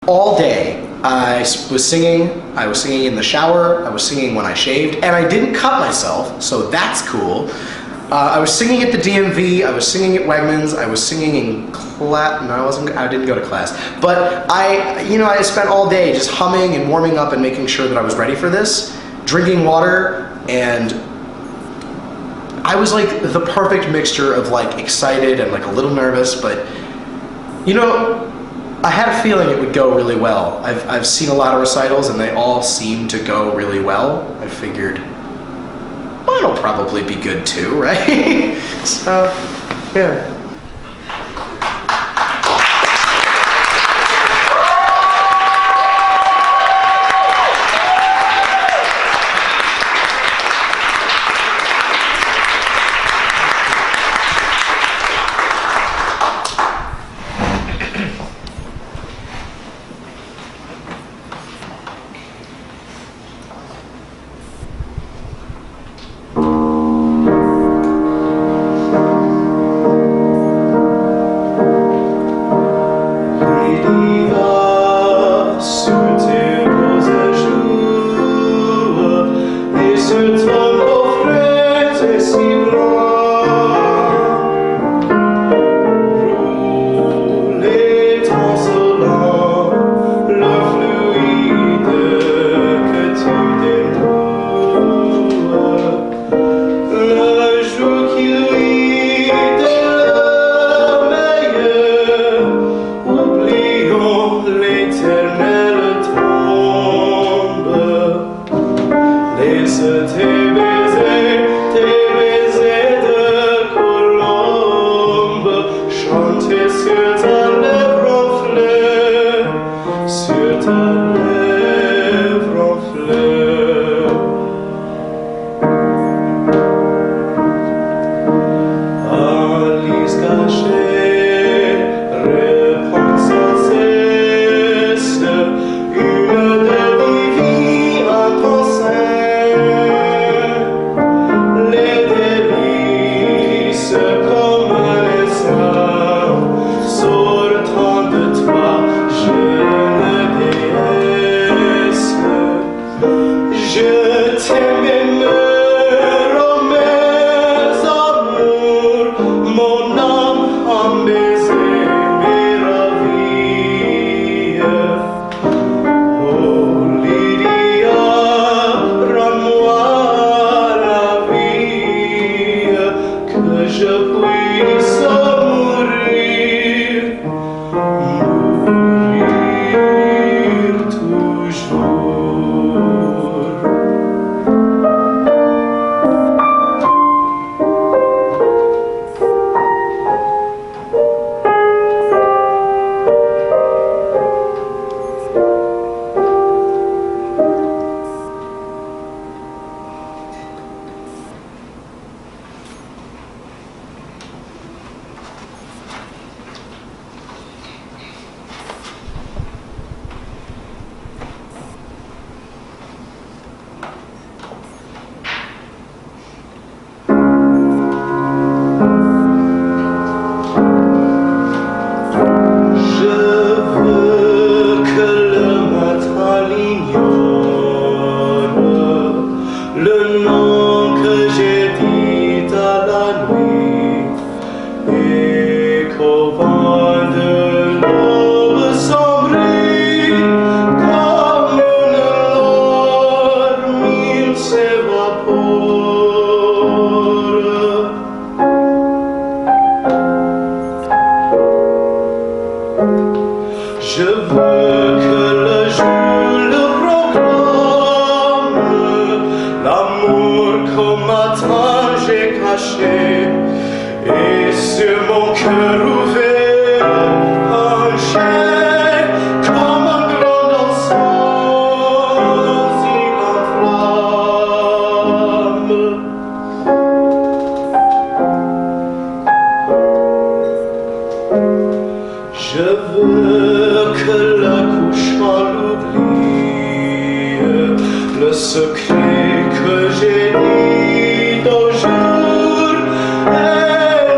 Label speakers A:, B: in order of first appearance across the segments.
A: All day, I was singing in the shower, I was singing when I shaved, and I didn't cut myself, so that's cool. I was singing at the DMV, I was singing at Wegmans, I was singing in class, no I didn't go to class, but I spent all day just humming and warming up and making sure that I was ready for this, drinking water, and I was like the perfect mixture of like excited and like a little nervous, but I had a feeling it would go really well. I've seen a lot of recitals and they all seem to go really well. I figured, well, it'll probably be good too, right? So, yeah.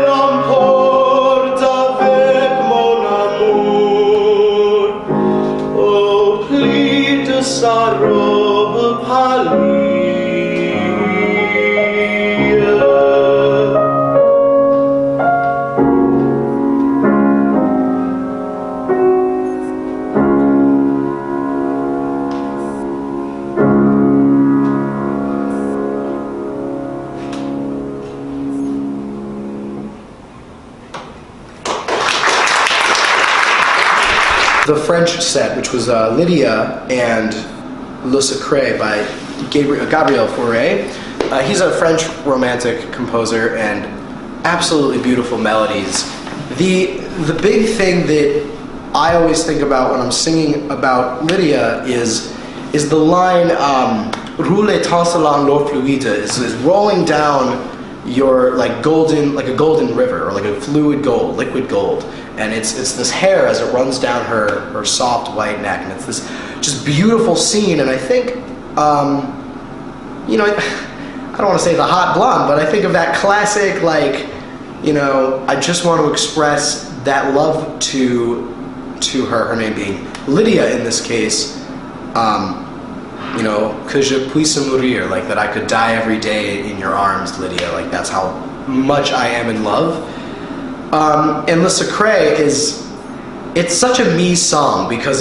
B: L'emporte avec mon amour.
A: the French set, which was Lydia and Le Secret by Gabriel Fauré. He's a French romantic composer and absolutely beautiful melodies. The big thing that I always think about when I'm singing about Lydia is the line "Roule étincelant l'eau fluide," is rolling down your like a golden river, or like a liquid gold, and it's this hair as it runs down her soft white neck, and it's this just beautiful scene. And I think you know, I don't want to say the hot blonde, but I think of that classic, like, you know, I just want to express that love to her name being Lydia in this case, you know, que je puisse mourir, like that I could die every day in your arms, Lydia, like that's how much I am in love. And Le Secret it's such a me song because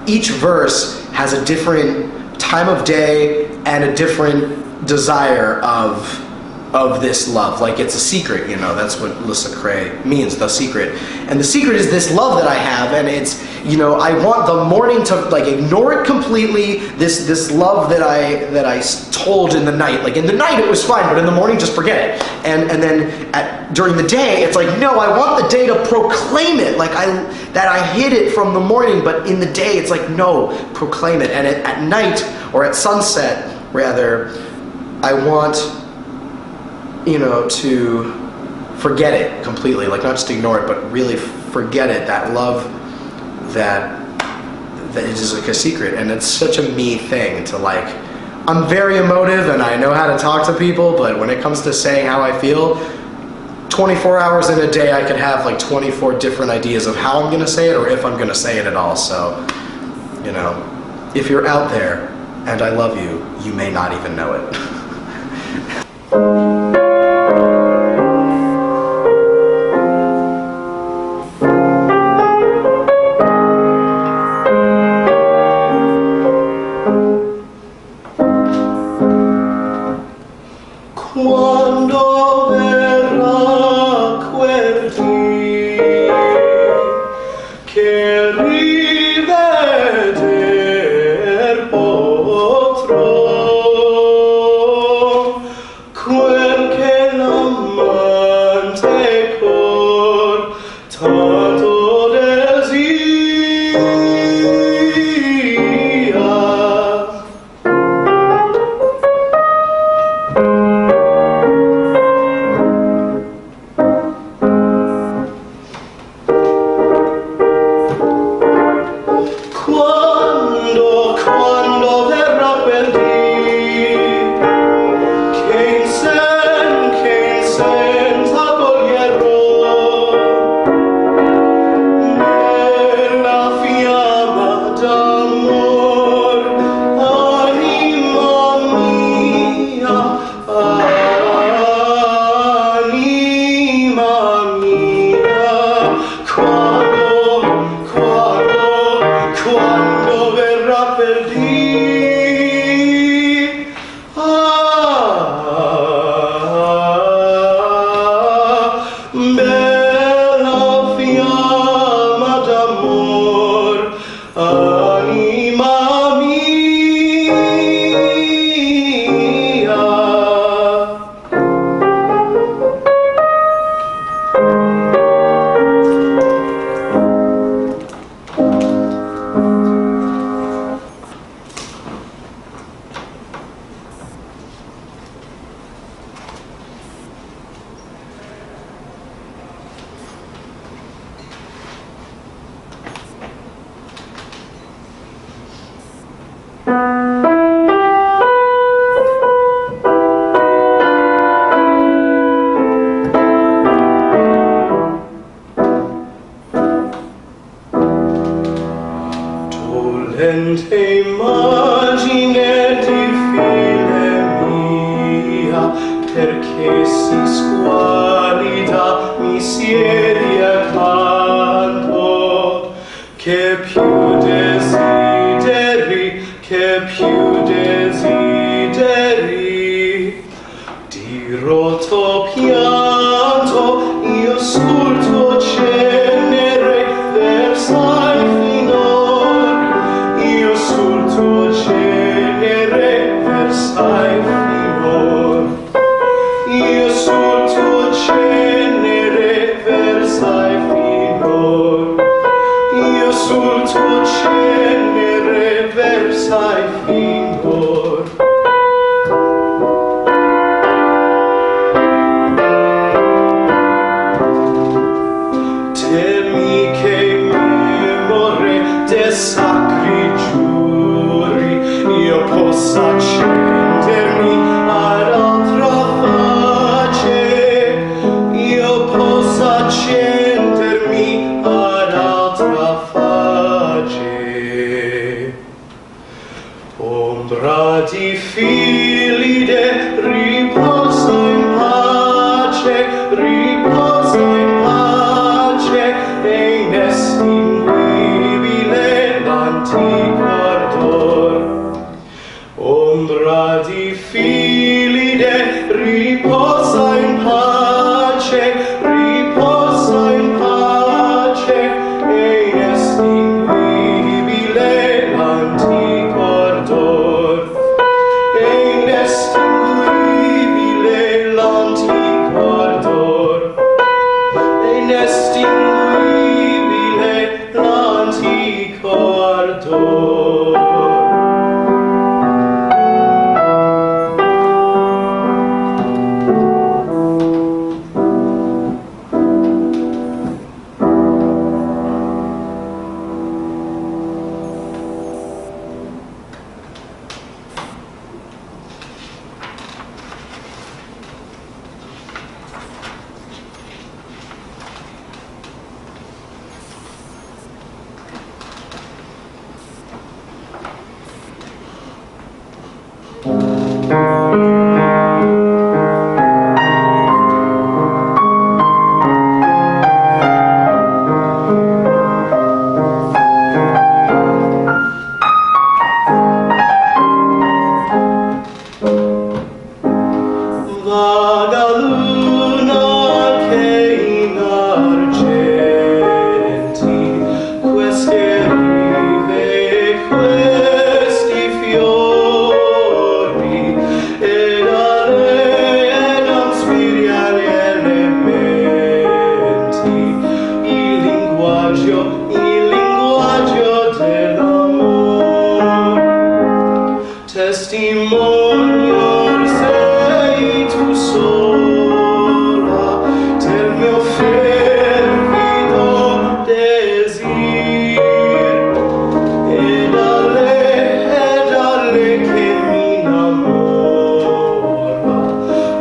A: each verse has a different time of day and a different desire of this love. Like it's a secret, you know, that's what Le Secret means, the secret. And the secret is this love that I have, and it's, you know, I want the morning to like ignore it completely, this love that I told in the night. Like in the night it was fine, but in the morning just forget it. And then during the day it's like, no, I want the day to proclaim it, like that I hid it from the morning, but in the day it's like, no, proclaim it. And at night, or at sunset rather, I want, you know, to forget it completely, like not just ignore it, but really forget it, that love that is like a secret. And it's such a me thing to like, I'm very emotive and I know how to talk to people, but when it comes to saying how I feel, 24 hours in a day I could have like 24 different ideas of how I'm gonna say it or if I'm gonna say it at all. So, you know, if you're out there and I love you, you may not even know it.
B: Quando verrà quel dì che riveder potrò quel che l'amante cor tanto desidera. Quando verrà quel dì che in senza coglierò nella fiamma d'amor, anima mia, quando verrà per dir, bella fiamma d'amor, anima mia. Dolente immagine di figlia mia, perché si squalida mi siedi accanto, che più desideri, di rotto pianto io sul tuo cenere versai cenere versai finor, io sul tuo cenere versai finor. Temi che memore de sacri giuri io possa accendermi ad altra face, io possa accendermi ad altra face. Ombra di filide riposa in pace, riposa in pace, e inestinguibile l'antico ardor. Ombra di filide riposa in pace, riposa in pace, e inestinguibile l'antico ardor. E inestinguibile l'antico ardor. E inestinguibile l'antico ardor. Vaga luna che in argenti queste rive e questi fiori ed non spiriali elementi il linguaggio dell'amor. Testimonio sei tu sola del mio fervido desir, e dalle che mi innamora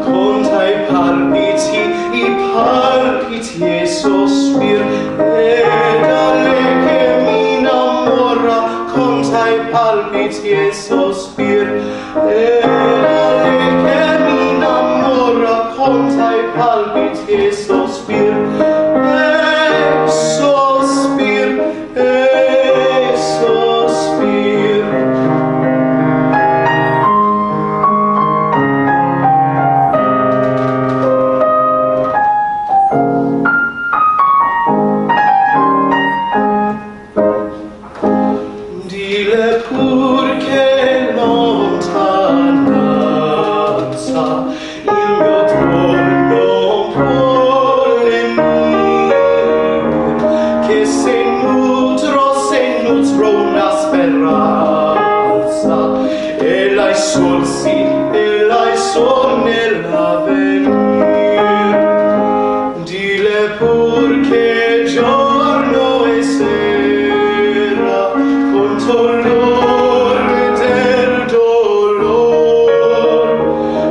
B: conta i palpiti e sospir, e dalle che mi innamora conta i palpiti e sospir, e dalle che mi innamora conta i palpiti e sospir, e sospir, e sospir. Dile pur che lontananza il mio torno può lenir, che se nutro una speranza, e l'hai sol sì, e l'hai sol nell'avvenir. Dile pur che giorno e sera con dolore del dolor,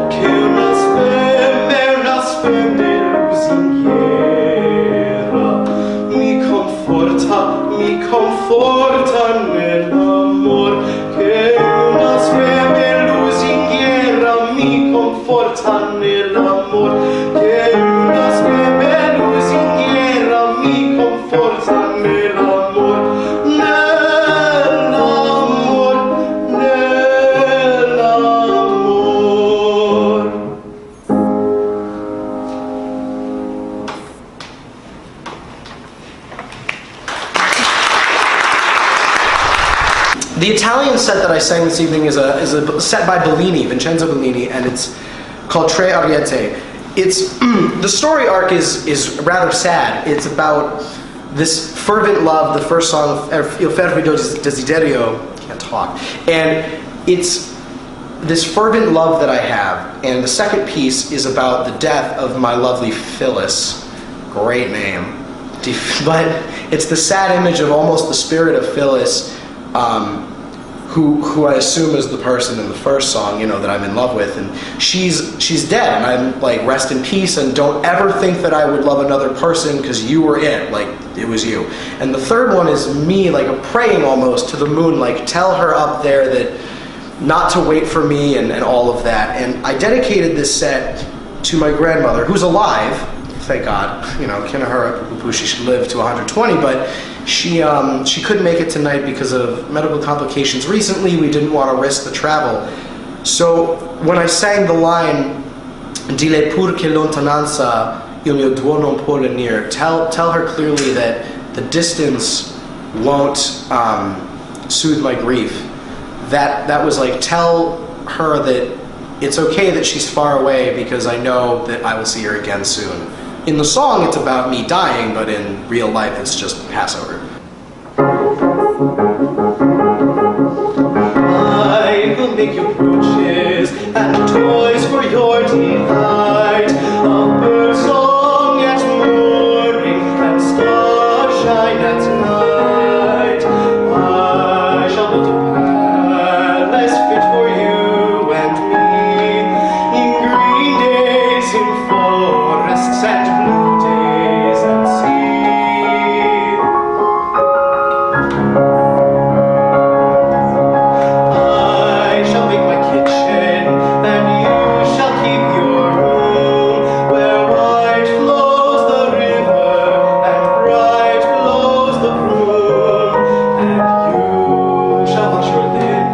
B: che una speme lusinghiera mi conforta nell'amor, che una speme lusinghiera mi conforta nell'amor, che una speme lusinghiera mi conforta nell'amor, nell'amor, nell'amor.
A: The Italian set that I sang this evening is a set by Bellini, Vincenzo Bellini, and it's called Tre Ariete. it's the story arc is rather sad. It's about this fervent love. The first song, Il fervido desiderio, can't talk, and it's this fervent love that I have. And the second piece is about the death of my lovely Phyllis. Great name. But it's the sad image of almost the spirit of Phyllis, who I assume is the person in the first song, you know, that I'm in love with, and she's dead, and I'm like, rest in peace, and don't ever think that I would love another person, because you were it, like, it was you. And the third one is me, like, praying almost to the moon, like, tell her up there that not to wait for me, and all of that. And I dedicated this set to my grandmother, who's alive, thank God, you know, Kinahara, she should live to 120, but she couldn't make it tonight because of medical complications recently. We didn't want to risk the travel. So when I sang the line, Dile pur che lontananza il mio duo non può lenir, tell her clearly that the distance won't soothe my grief. That was like, tell her that it's okay that she's far away, because I know that I will see her again soon. In the song, it's about me dying, but in real life, it's just Passover.
B: I will make you brooches and toys for your delight. A bird song at morning and starshine at night. I shall build a palace fit for you and me, in green days, in forests and blue days at sea. I shall make my kitchen, and you shall keep your room, where white flows the river and bright flows the broom. And you shall wash your linen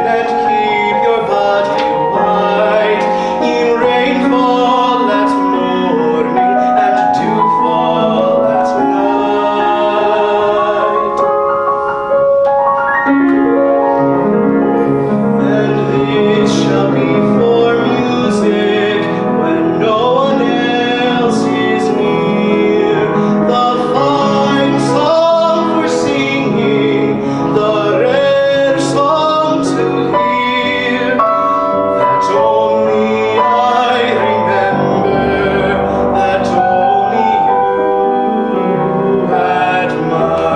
B: and keep your body white, in rainfall at morning and dewfall at night. And this shall be for music when no one else is near, the fine song for singing, the rare song to hear, that only I remember, that only you admire,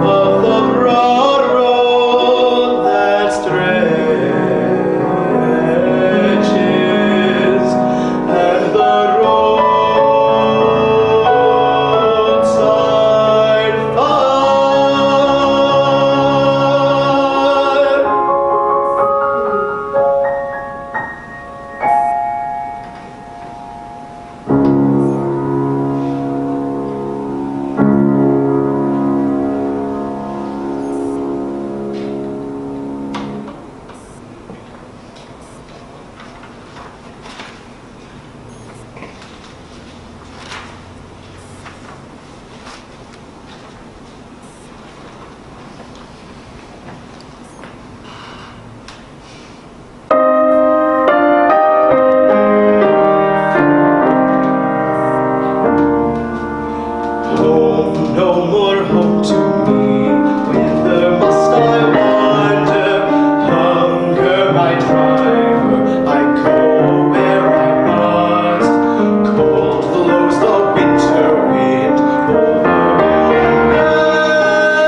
B: of the broad road that stretches, and the roadside fire. Home, no more home to me. Whither must I wander? Hunger, my driver, I go where I must. Cold blows the winter wind over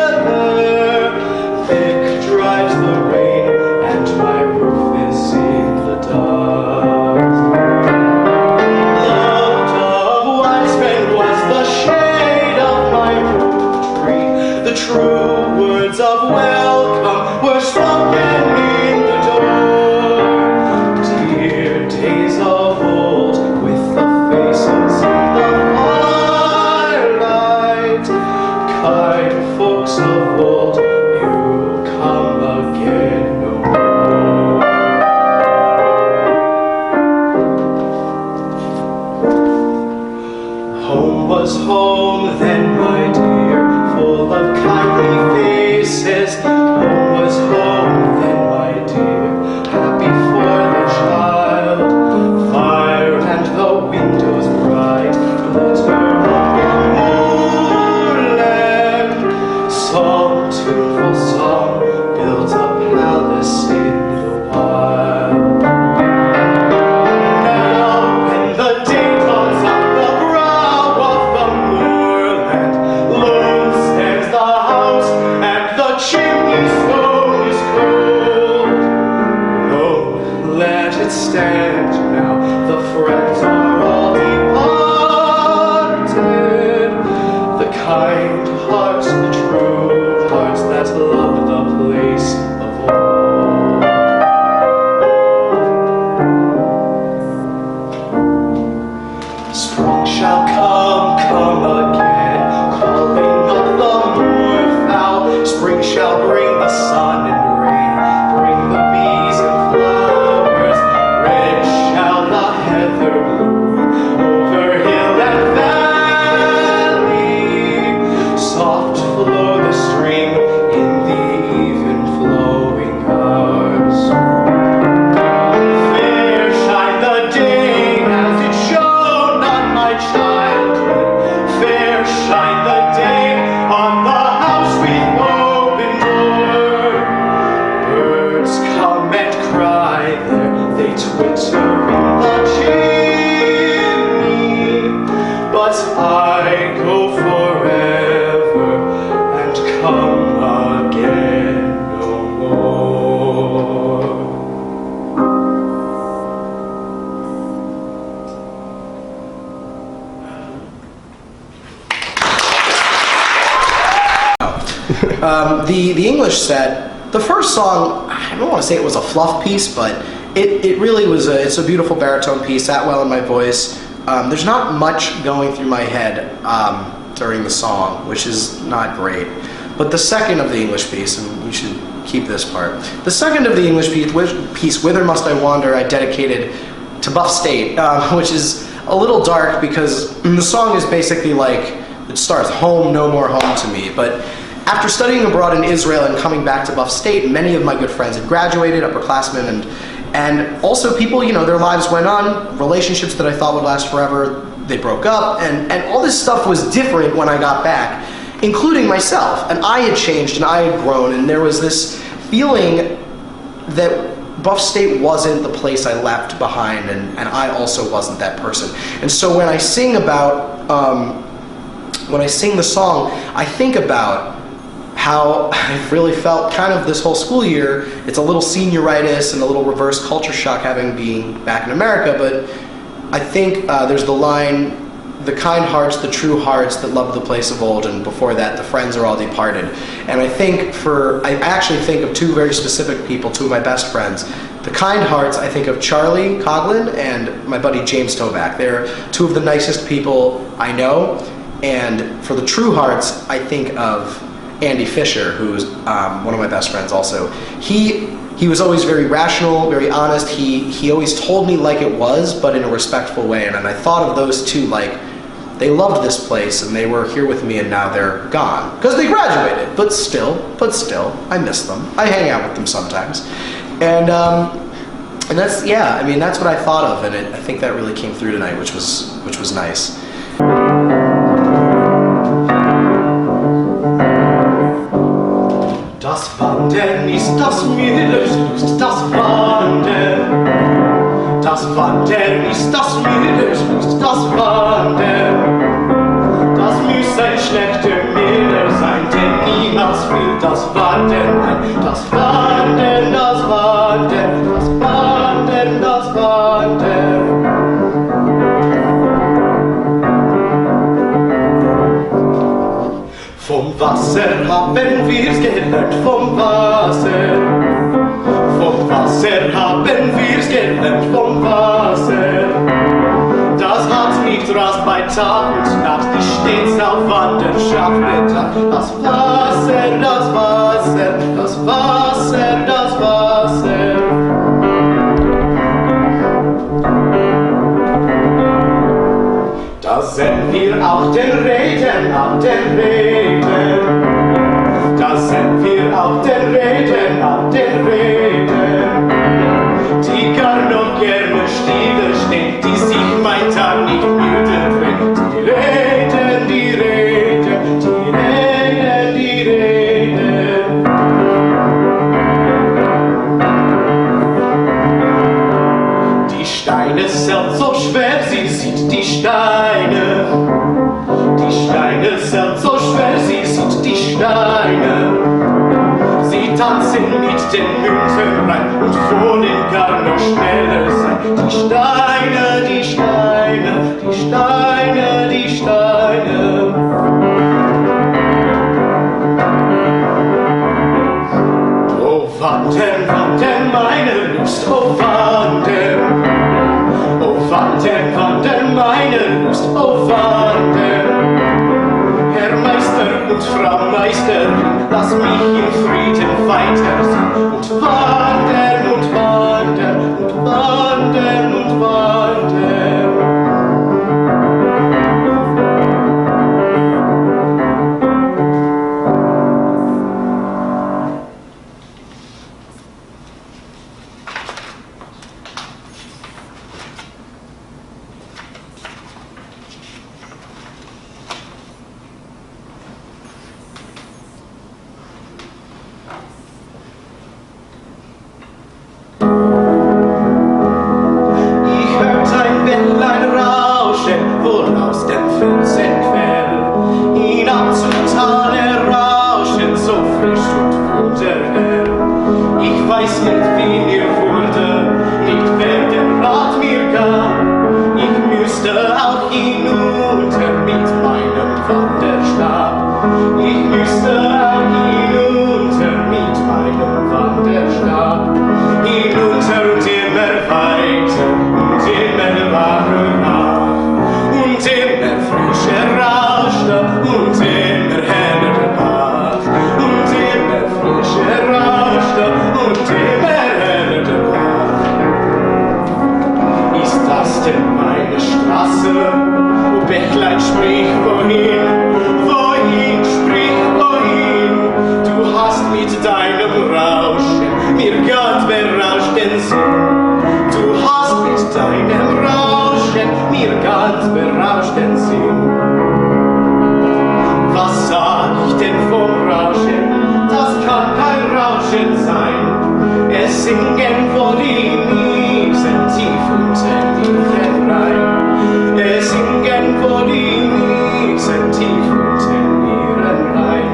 B: weather. Thick drives the rain, and my roof is in the dust. Loved of wise men was the shade of my roof tree. The true words of welcome were spoken in the door. Dear days of old, with the faces in the firelight, kind folks of old, you come again no more. Home was home then, my dear, full of kindly faces. Home was home then, my dear, happy for the child.
A: The English set, the first song, I don't want to say it was a fluff piece, but it really was it's a beautiful baritone piece, sat well in my voice. There's not much going through my head during the song, which is not great. But the second of the English piece, and you should keep this part, the second of the English piece, Whither Must I Wander, I dedicated to Buff State, which is a little dark because the song is basically like, it starts, home, no more home to me. But after studying abroad in Israel and coming back to Buff State, many of my good friends had graduated, upperclassmen, and also people, you know, their lives went on, relationships that I thought would last forever, they broke up, and all this stuff was different when I got back, including myself. And I had changed and I had grown, and there was this feeling that Buff State wasn't the place I left behind, and I also wasn't that person. And so when I sing about, when I sing the song, I think about how I've really felt kind of this whole school year. It's a little senioritis and a little reverse culture shock having been back in America, but I think there's the line, the kind hearts, the true hearts that loved the place of old, and before that, the friends are all departed. And I actually think of two very specific people, two of my best friends. The kind hearts, I think of Charlie Coughlin and my buddy James Toback. They're two of the nicest people I know. And for the true hearts, I think of Andy Fisher, who's one of my best friends also. He was always very rational, very honest. He always told me like it was, but in a respectful way. And I thought of those two, like, they loved this place and they were here with me, and now they're gone because they graduated. But still, I miss them. I hang out with them sometimes, and that's, yeah. I mean, that's what I thought of, and I think that really came through tonight, which was nice.
B: Das Wandern ist das Mühlerslust, das Wandern. Das Wandern ist das Mühlerslust, das Wandern. Das muss ein schlechter Miller sein, denn niemals will das Wandern ein. Das Wandern, das Wandern, das Wandern, das Wandern. Vom Wasser haben wir's gelernt, vom Wasser. Vom Wasser haben wir's gelernt, vom Wasser. Das hat nicht Rast bei Tag und Nacht, die stets auf Wanderschaft bedacht. Das Wasser, das Wasser, das Wasser, das Wasser. Da sind wir auf den Rädern, auf den Rädern. Da sind wir auf den Rädern, auf den Rädern. Die gar noch gerne stille stehen, die sich mein Tag nicht müde drehen. Die Räder, die Räder, die Räder, die Räder. Die Steine sind so schwer, sie sieht die Steine. Die Steine sind so schwer, sie sieht die Steine. Sie tanzen mit den Münzen rein und wollen gar noch schneller sein. Die Steine, die Steine, die Steine, die Steine. Oh, wandern, wandern, meine Lust, oh, wandern. Oh, wandern, wandern, meine Lust, oh, wandern. Herr Meister und Frau Meisterin, lass mich in Frieden weitersehen. Und wandern, und wandern, und wandern, und wandern. Bächlein, sprich wohin, wohin, sprich wohin. Du hast mit deinem Rauschen mir ganz berauscht den Sinn. Du hast mit deinem Rauschen mir ganz berauscht den Sinn. Was sag ich denn vom Rauschen? Das kann kein Rauschen sein. Es singen vor die Miesen tief unten in den Rhein. Es singen vor die Miesen tief unten in ihren Rhein.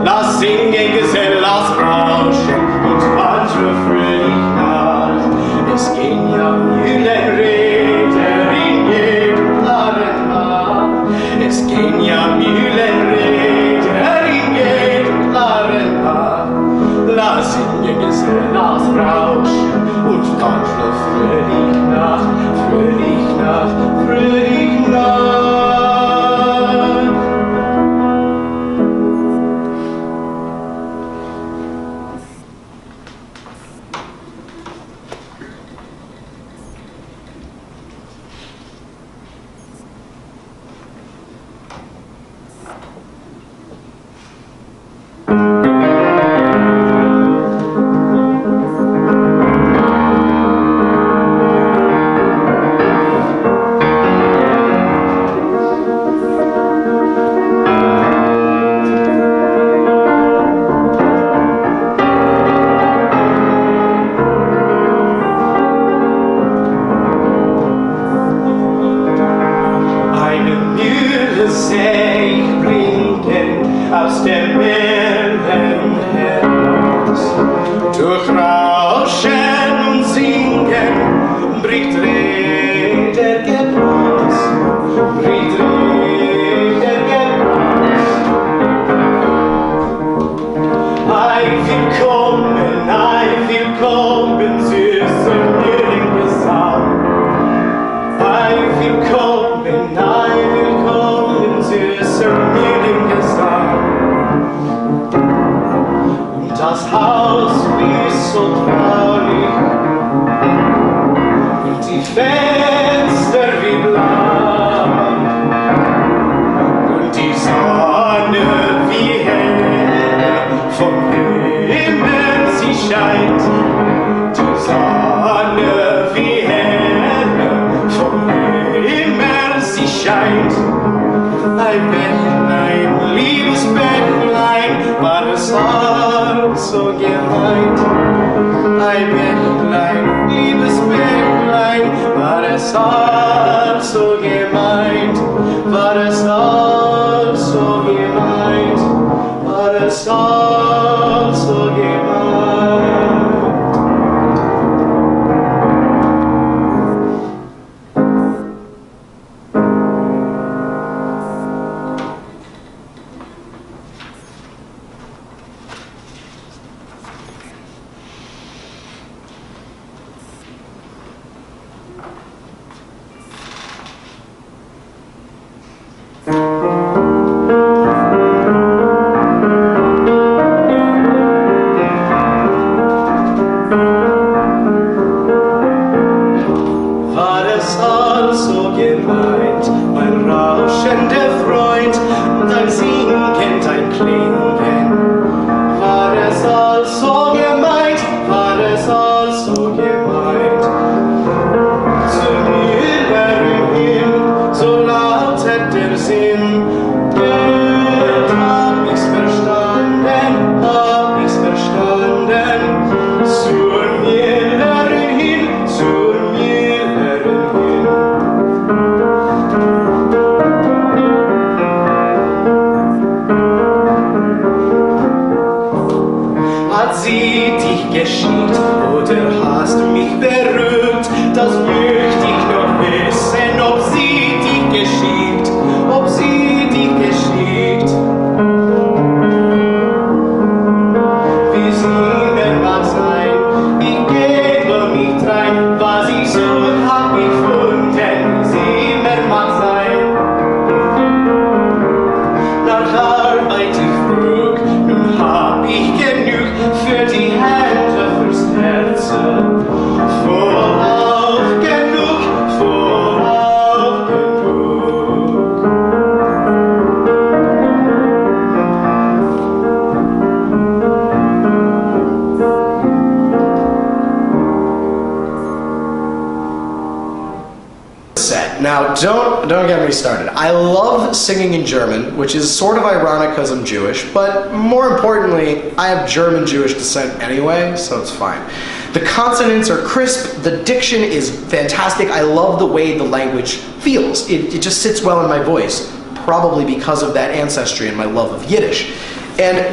B: Lass singen, Gesell, lass rauschen und wandre fröhlich nach. Es gehen ja Mühlenräder in jedem klaren Bach. Es gehen ja Mühlenräder in jedem klaren Bach. Lass singen, Gesell, lass rauschen und wandre fröhlich nach, fröhlich nach, fröhlich nach. Aus der Wellen heraus, durch Rauschen und Singen bricht Reder Gebraus, bricht Reder Gebraus. Ei, willkommen, süßer Mühlengesang. Ei, willkommen, süßer Mühlengesang. Das Haus ist so traurig und die Fenster wie blau und die Sonne wie hell vom Himmel sie scheint. Die Sonne wie hell vom Himmel sie scheint. Ein Bächlein, liebes Bächlein, war es so gemeint. Ein Bächlein, liebes Bächlein, war es so gemeint. War es so gemeint. War es so gemeint. Für die Hände, fürs Herz,
A: Now, don't get me started. I love singing in German, which is sort of ironic because I'm Jewish, but more importantly, I have German Jewish descent anyway, so it's fine. The consonants are crisp, the diction is fantastic, I love the way the language feels. It just sits well in my voice, probably because of that ancestry and my love of Yiddish. And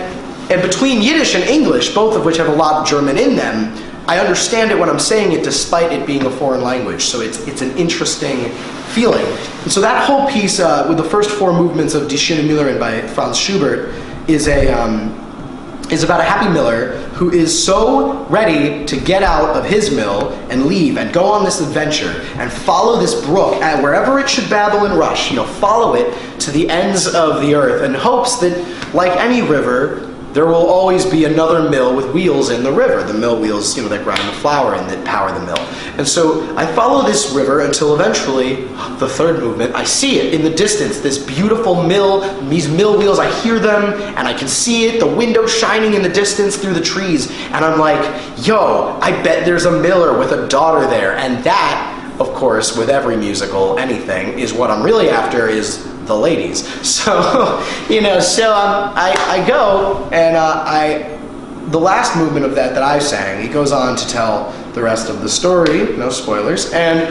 A: between Yiddish and English, both of which have a lot of German in them, I understand it when I'm saying it despite it being a foreign language, so it's an interesting feeling. And so that whole piece with the first four movements of Die schöne Müllerin by Franz Schubert is about a happy miller who is so ready to get out of his mill and leave and go on this adventure and follow this brook and wherever it should babble and rush, follow it to the ends of the earth, and hopes that, like any river, there will always be another mill with wheels in the river. The mill wheels, that grind the flour and that power the mill. And so I follow this river until eventually, the third movement, I see it in the distance, this beautiful mill, these mill wheels, I hear them and I can see it, the window shining in the distance through the trees. And I'm like, yo, I bet there's a miller with a daughter there. And that, of course, with every musical, anything, is what I'm really after, is the ladies. So, I go and the last movement of that I sang, he goes on to tell the rest of the story, no spoilers, and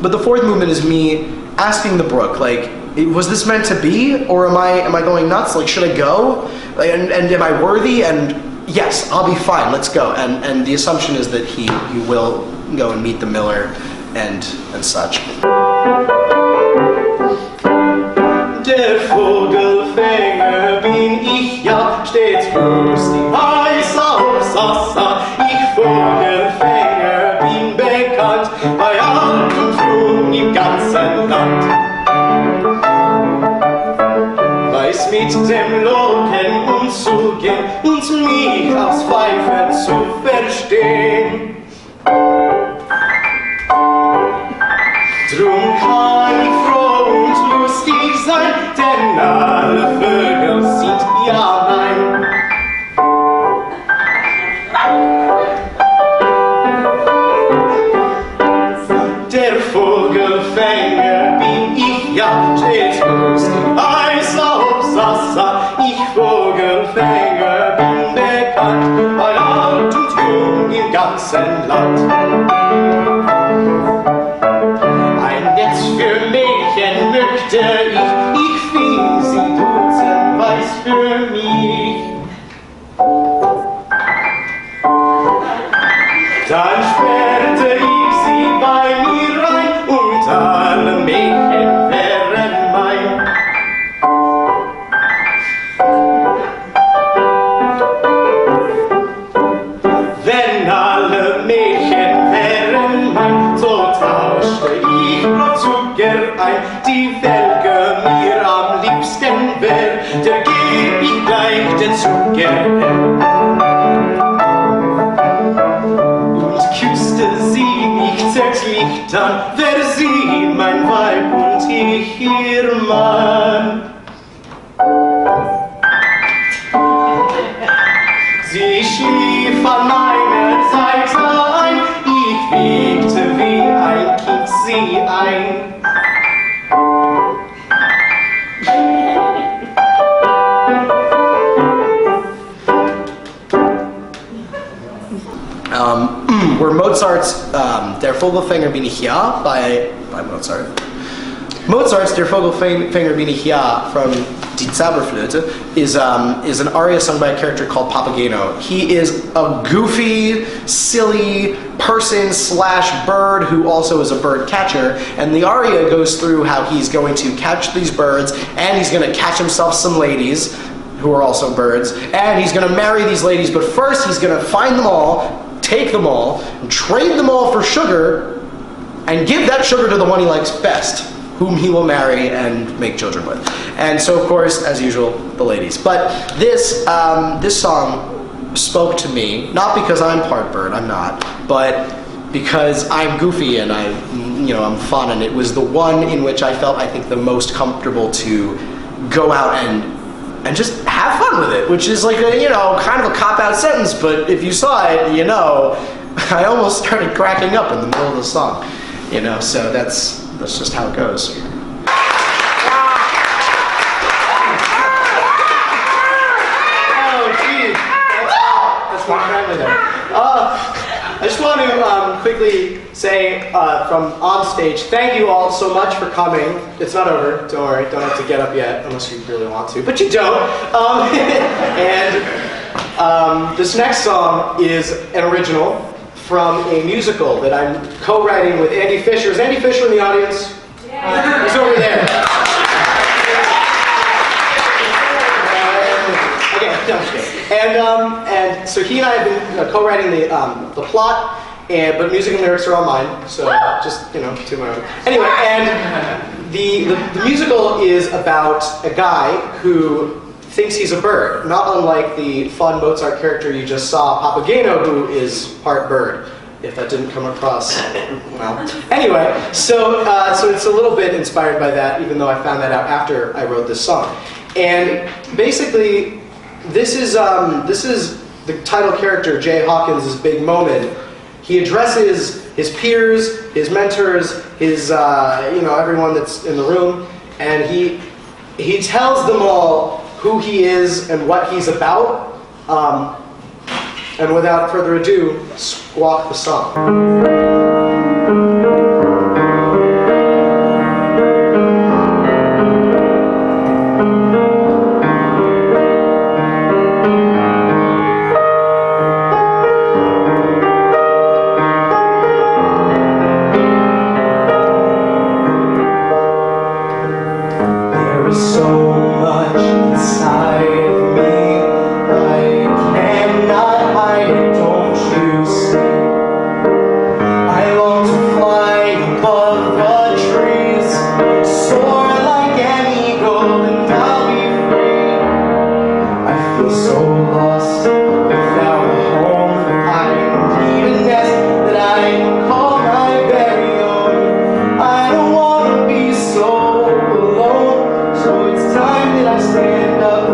A: but the fourth movement is me asking the brook, like, was this meant to be, or am I going nuts? Like, should I go? And am I worthy? And yes, I'll be fine, let's go. And the assumption is that he will go and meet the miller and such.
B: Der Vogelfänger bin ich ja, stets lustig, weiß auf Sassa. Ich Vogelfänger bin bekannt, bei Alt und Jung im ganzen Land. Weiß mit dem Locken umzugehen und mich aufs Pfeifen zu verstehen. Drum kann ich froh und lustig sein, denn alle Vögel sind ja mein. Der Vogelfänger bin ich ja, stets lustig, Eis auf Sassa. Ich Vogelfänger bin bekannt, bei Alt und Jung im ganzen Land. Für Mädchen möchte ich fing sie dutzendweis für mich. Dann sperrte ich sie bei mir rein und alle Mädchen wären mein. Wenn alle Mädchen wären mein, so tauschte ich Zucker ein, die welche mir am liebsten wär, der geb ich gleich den Zucker her. Und küsste sie mich zärtlich, dann wär sie mein Weib und ich ihr Mann. Sie schlief an meiner Seite ein, ich wiegte wie ein Kind sie ein.
A: Where Mozart's Der Vogelfänger bin ich ja by Mozart. Mozart's Der Vogelfänger bin ich ja from Die Zauberflöte is an aria sung by a character called Papageno. He is a goofy, silly person / bird who also is a bird catcher, and the aria goes through how he's going to catch these birds and he's going to catch himself some ladies who are also birds, and he's going to marry these ladies, but first he's going to find them all, take them all, and trade them all for sugar, and give that sugar to the one he likes best, whom he will marry and make children with. And so, of course, as usual, the ladies. But this song spoke to me, not because I'm part bird, I'm not, but because I'm goofy and I'm fun, and it was the one in which I felt, I think, the most comfortable to go out and just have fun with it, which is like a, kind of a cop-out sentence, but if you saw it, I almost started cracking up in the middle of the song, so that's that's just how it goes.
B: That's my family there. I just want to quickly say from on stage, thank you all so much for coming. It's not over, don't worry, don't have to get up yet unless you really want to, but you don't. This next song is an original from a musical that I'm co-writing with Andy Fisher. Is Andy Fisher in the audience? Yeah. He's over there. And so he and I have been co-writing the plot, but music and lyrics are all mine. So just to my own. Anyway, and the musical is about a guy who thinks he's a bird, not unlike the fun Mozart character you just saw, Papageno, who is part bird. If that didn't come across, well. Anyway, so it's a little bit inspired by that, even though I found that out after I wrote this song. And basically, this is the title character, Jay Hawkins' big moment. He addresses his peers, his mentors, his everyone that's in the room, and he tells them all who he is and what he's about. And without further ado, squawk the song. So alone, so it's time that I stand up.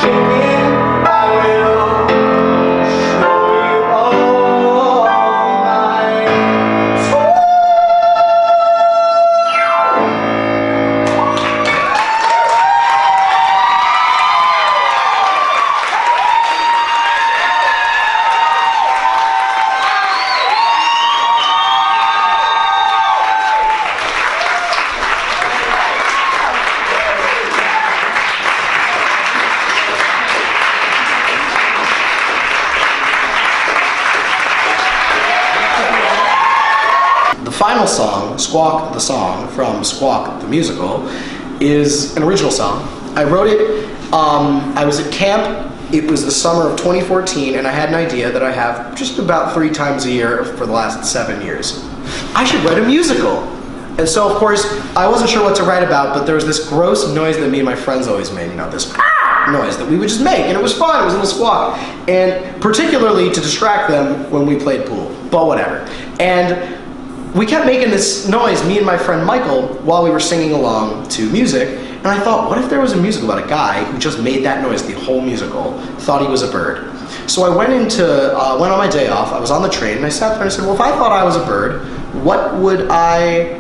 B: shaking, I will show you all my soul.
A: The final song, Squawk the Song, from Squawk the Musical, is an original song. I wrote it, I was at camp, it was the summer of 2014, and I had an idea that I have just about 3 times a year for the last 7 years. I should write a musical. And so, of course, I wasn't sure what to write about, but there was this gross noise that me and my friends always made, you know, this noise that we would just make, and it was fun, it was in the squawk. And particularly to distract them when we played pool, but whatever. And we kept making this noise, me and my friend Michael, while we were singing along to music, and I thought, what if there was a musical about a guy who just made that noise the whole musical, thought he was a bird. So I went on my day off, I was on the train, and I sat there and I said, well, if I thought I was a bird, what would I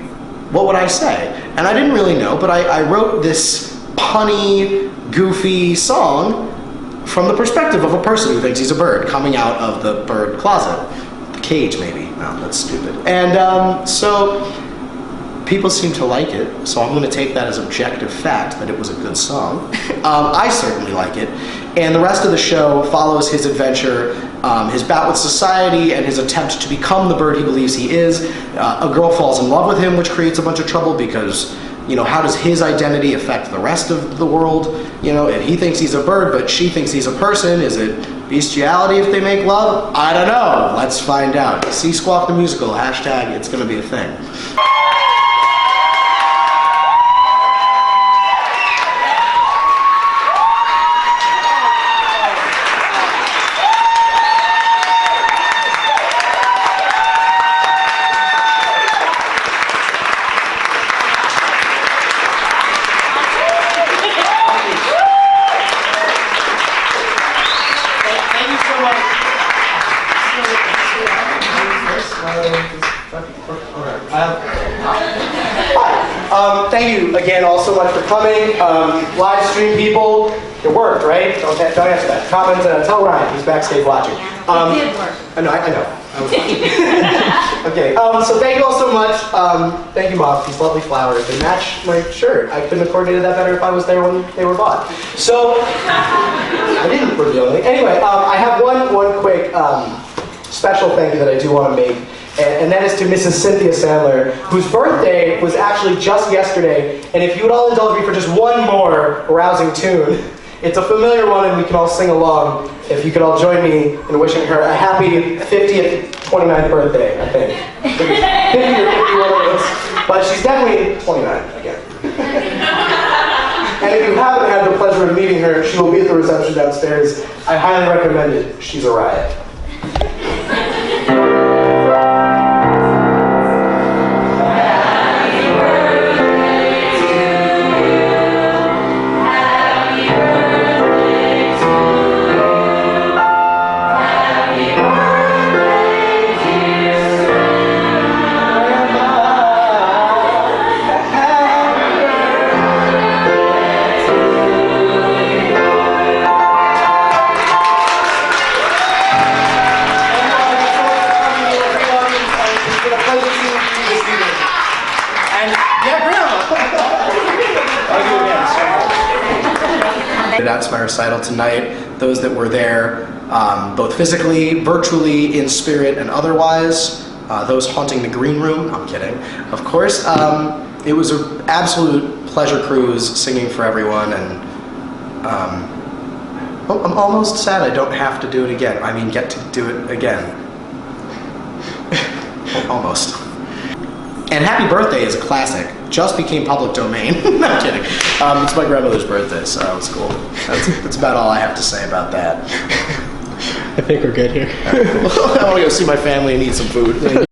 A: say? And I didn't really know, but I wrote this punny, goofy song from the perspective of a person who thinks he's a bird, coming out of the bird closet. Cage, maybe. No, that's stupid. And so people seem to like it, so I'm going to take that as objective fact that it was a good song. I certainly like it. And the rest of the show follows his adventure, his bout with society, and his attempt to become the bird he believes he is. A girl falls in love with him, which creates a bunch of trouble because, you know, how does his identity affect the rest of the world? You know, if he thinks he's a bird, but she thinks he's a person, is it bestiality if they make love? I don't know. Let's find out. See Squawk the Musical, hashtag it's gonna be a thing. Thank you again all so much for coming. Live stream people, it worked, right? Don't answer that. Comment, tell Ryan, he's backstage watching.
C: It did work.
A: I know. I was watching. Okay, so thank you all so much. Thank you, Mom, these lovely flowers. They match my shirt. I couldn't have coordinated that better if I was there when they were bought. So, I didn't reveal anything. Anyway, I have one quick special thank you that I do want to make. And that is to Mrs. Cynthia Sandler, whose birthday was actually just yesterday. And if you would all indulge me for just one more rousing tune, it's a familiar one and we can all sing along. If you could all join me in wishing her a happy 50th, 29th birthday, I think. 50 or 51 of those. But she's definitely 29 again. And if you haven't had the pleasure of meeting her, she will be at the reception downstairs. I highly recommend it. She's a riot. That's my recital tonight. Those that were there, both physically, virtually, in spirit, and otherwise, those haunting the green room, I'm kidding, of course. It was an absolute pleasure cruise singing for everyone, and I'm almost sad I don't have to do it again. I mean, get to do it again. Almost. And Happy Birthday is a classic. Just became public domain. No, I'm kidding. It's my grandmother's birthday, so it's cool. That's about all I have to say about that.
B: I think we're good here.
A: I want to go see my family and eat some food.